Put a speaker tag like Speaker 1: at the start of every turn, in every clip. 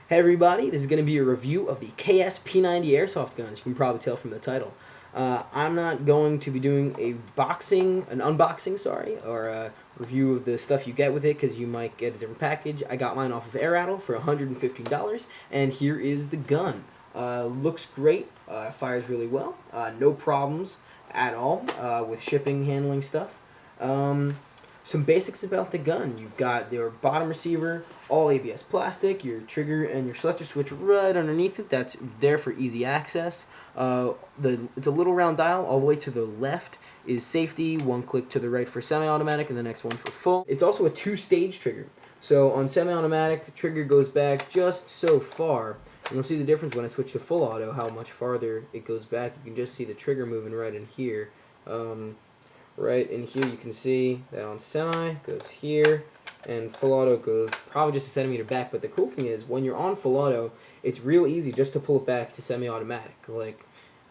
Speaker 1: Hey everybody, this is going to be a review of the KS P90 Airsoft Gun, as you can probably tell from the title. I'm not going to be doing an unboxing, or a review of the stuff you get with it, because you might get a different package. I got mine off of Airrattle for $115, and here is the gun. Looks great, fires really well, no problems at all with shipping, handling stuff. Some basics about the gun. You've got your bottom receiver, all ABS plastic, your trigger and your selector switch right underneath it. That's there for easy access. It's a little round dial. All the way to the left is safety, one click to the right for semi-automatic, and the next one for full. It's also a two-stage trigger. So on semi-automatic, trigger goes back just so far. And you'll see the difference when I switch to full auto, how much farther it goes back. You can just see the trigger moving right in here. Right in here you can see that on semi goes here, and full auto goes probably just a centimeter back. But the cool thing is, when you're on full auto, it's real easy just to pull it back to semi-automatic. Like,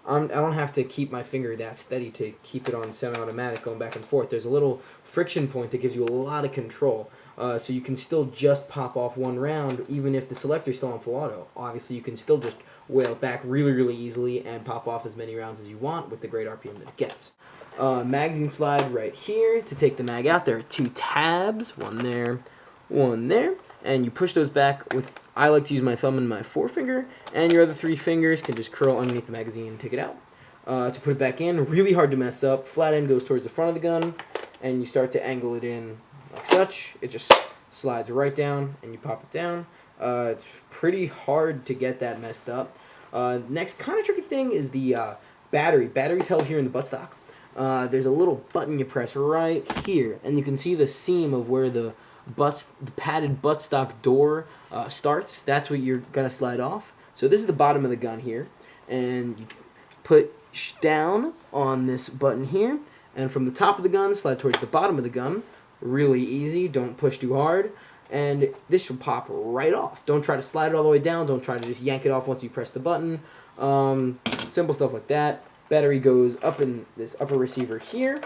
Speaker 1: I don't have to keep my finger that steady to keep it on semi-automatic going back and forth. There's a little friction point that gives you a lot of control. So you can still just pop off one round even if the selector's still on full auto. Obviously you can still just whale it back really easily and pop off as many rounds as you want with the great RPM that it gets. Magazine slide right here to take the mag out. There are two tabs, one there, and you push those back with, I like to use my thumb and my forefinger, and your other three fingers can just curl underneath the magazine and take it out. To put it back in, really hard to mess up. Flat end goes towards the front of the gun, and you start to angle it in like such. It just slides right down, and you pop it down. It's pretty hard to get that messed up. Next kind of tricky thing is the battery. Battery's held here in the buttstock. There's a little button you press right here, and you can see the seam of where the padded buttstock door starts. That's what you're gonna slide off. So this is the bottom of the gun here, and you put down on this button here, and from the top of the gun slide towards the bottom of the gun. Really easy. Don't push too hard, and this will pop right off. Don't try to slide it all the way down. Don't try to just yank it off once you press the button. Simple stuff like that. Battery goes up in this upper receiver here,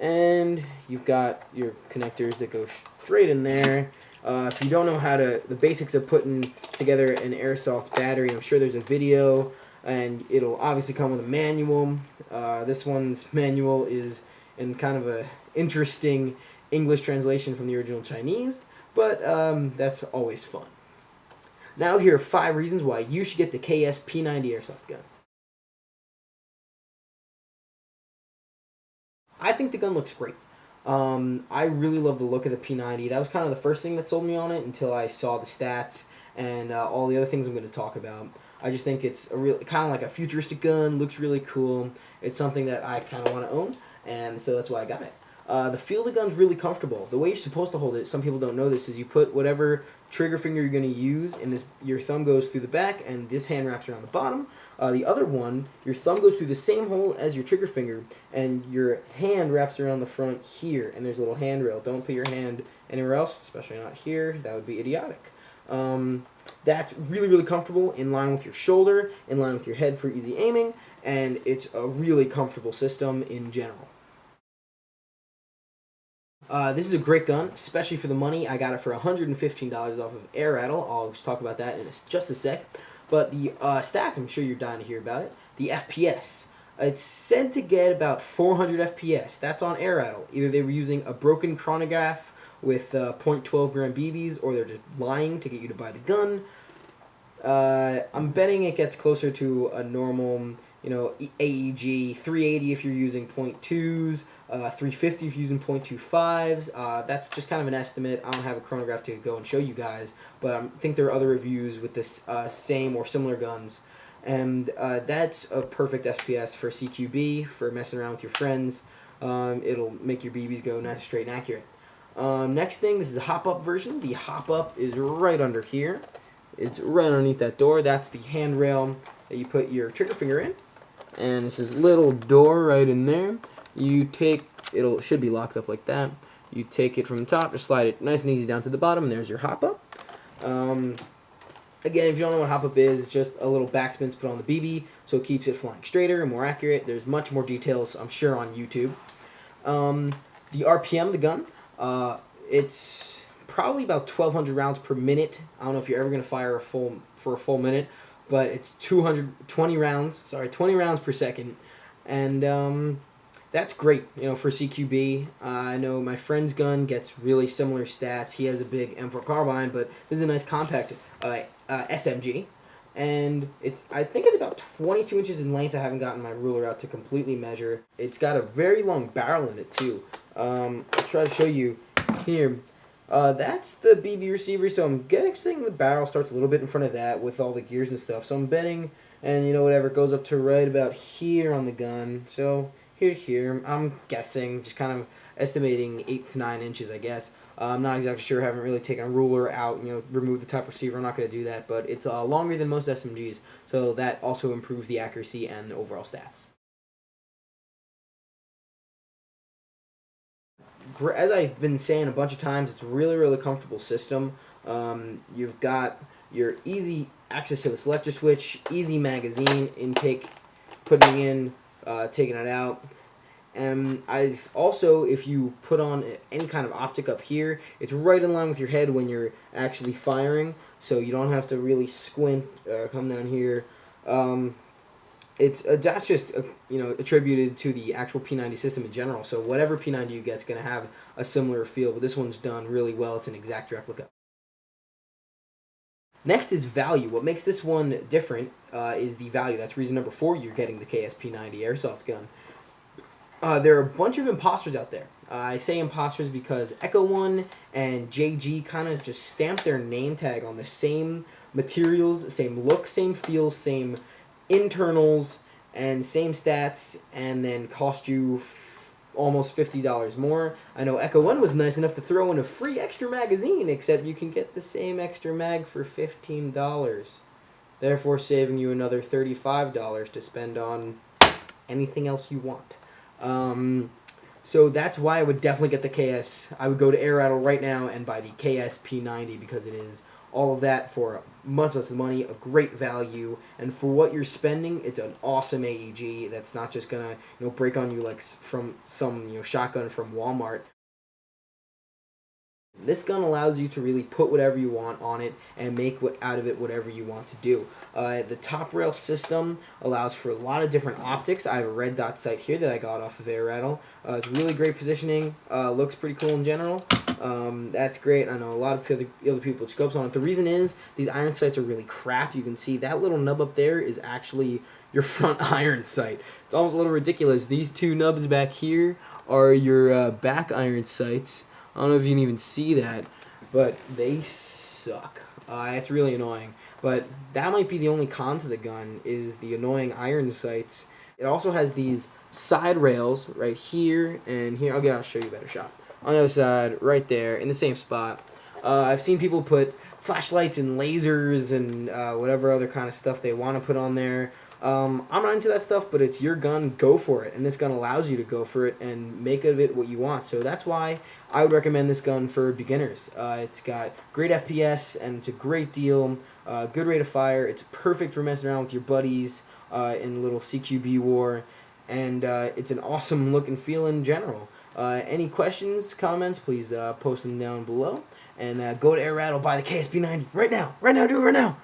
Speaker 1: and you've got your connectors that go straight in there. If you don't know the basics of putting together an airsoft battery, I'm sure there's a video, and it'll obviously come with a manual. This one's manual is in kind of a interesting English translation from the original Chinese, but that's always fun. Now here are 5 reasons why you should get the KS P90 Airsoft Gun. I think the gun looks great. I really love the look of the P90. That was kind of the first thing that sold me on it until I saw the stats and all the other things I'm going to talk about. I just think it's kind of like a futuristic gun. Looks really cool. It's something that I kind of want to own, and so that's why I got it. The feel of the gun's really comfortable. The way you're supposed to hold it, some people don't know this, is you put whatever trigger finger you're going to use, and your thumb goes through the back, and this hand wraps around the bottom. The other one, your thumb goes through the same hole as your trigger finger, and your hand wraps around the front here, and there's a little handrail. Don't put your hand anywhere else, especially not here. That would be idiotic. That's really comfortable, in line with your shoulder, in line with your head for easy aiming, and it's a really comfortable system in general. This is a great gun, especially for the money. I got it for $115 off of Airrattle. I'll just talk about that in just a sec. But the stats, I'm sure you're dying to hear about it. The FPS. It's said to get about 400 FPS. That's on Airrattle. Either they were using a broken chronograph with 0.12 gram BBs, or they're just lying to get you to buy the gun. I'm betting it gets closer to a normal, AEG 380 if you're using 0.2s, 350 if you're using 0.25s. That's just kind of an estimate. I don't have a chronograph to go and show you guys, but I think there are other reviews with this same or similar guns, and that's a perfect FPS for CQB, for messing around with your friends. It'll make your BBs go nice, straight, and accurate. Next thing, this is the hop-up version. The hop-up is right under here. It's right underneath that door. That's the handrail that you put your trigger finger in. And it's this little door right in there. You take, it should be locked up like that. You take it from the top, just slide it nice and easy down to the bottom, and there's your hop-up. Again, if you don't know what hop-up is, it's just a little backspin put on the BB, so it keeps it flying straighter and more accurate. There's much more details, I'm sure, on YouTube. The RPM of the gun, it's probably about 1,200 rounds per minute. I don't know if you're ever going to fire for a full minute, but it's 20 rounds per second, and that's great, for CQB. I know my friend's gun gets really similar stats. He has a big M4 carbine, but this is a nice compact SMG, and I think it's about 22 inches in length. I haven't gotten my ruler out to completely measure. It's got a very long barrel in it too. I'll try to show you here. That's the BB receiver, so I'm guessing the barrel starts a little bit in front of that with all the gears and stuff. So I'm betting, and whatever, it goes up to right about here on the gun. So here to here, I'm guessing, just kind of estimating 8 to 9 inches, I guess. I'm not exactly sure. I haven't really taken a ruler out, remove the top receiver. I'm not going to do that, but it's longer than most SMGs, so that also improves the accuracy and the overall stats. As I've been saying a bunch of times, it's a really, really comfortable system. You've got your easy access to the selector switch, easy magazine intake, putting in, taking it out. And I've also, if you put on any kind of optic up here, it's right in line with your head when you're actually firing, so you don't have to really squint, come down here. That's just attributed to the actual P90 system in general. So whatever P90 you get is going to have a similar feel, but this one's done really well. It's an exact replica. Next is value. What makes this one different is the value. That's reason number 4 you're getting the KS P90 Airsoft gun. There are a bunch of imposters out there. I say imposters because Echo One and JG kind of just stamp their name tag on the same materials, same look, same feel, same internals, and same stats, and then cost you almost $50 more. I know Echo One was nice enough to throw in a free extra magazine, except you can get the same extra mag for $15, therefore saving you another $35 to spend on anything else you want. So that's why I would definitely get the KS. I would go to Air Rattle right now and buy the KS P90 because it is all of that for much less money, a great value, and for what you're spending, it's an awesome AEG that's not just gonna break on you like from some shotgun from Walmart. This gun allows you to really put whatever you want on it and make out of it whatever you want to do. The top rail system allows for a lot of different optics. I have a red dot sight here that I got off of Air Rattle. It's really great positioning. Looks pretty cool in general. That's great. I know a lot of other people with scopes on it. The reason is these iron sights are really crap. You can see that little nub up there is actually your front iron sight. It's almost a little ridiculous. These two nubs back here are your back iron sights. I don't know if you can even see that, but they suck. It's really annoying. But that might be the only con to the gun, is the annoying iron sights. It also has these side rails right here and here. Okay, I'll show you a better shot. On the other side, right there, in the same spot. I've seen people put flashlights and lasers and whatever other kind of stuff they want to put on there. I'm not into that stuff, but it's your gun, go for it. And this gun allows you to go for it and make of it what you want. So that's why I would recommend this gun for beginners. It's got great FPS, and it's a great deal, good rate of fire. It's perfect for messing around with your buddies in a little CQB war, and it's an awesome look and feel in general. Any questions, comments, please post them down below. And go to Air Rattle, buy the KS P90 right now. Right now, do it right now.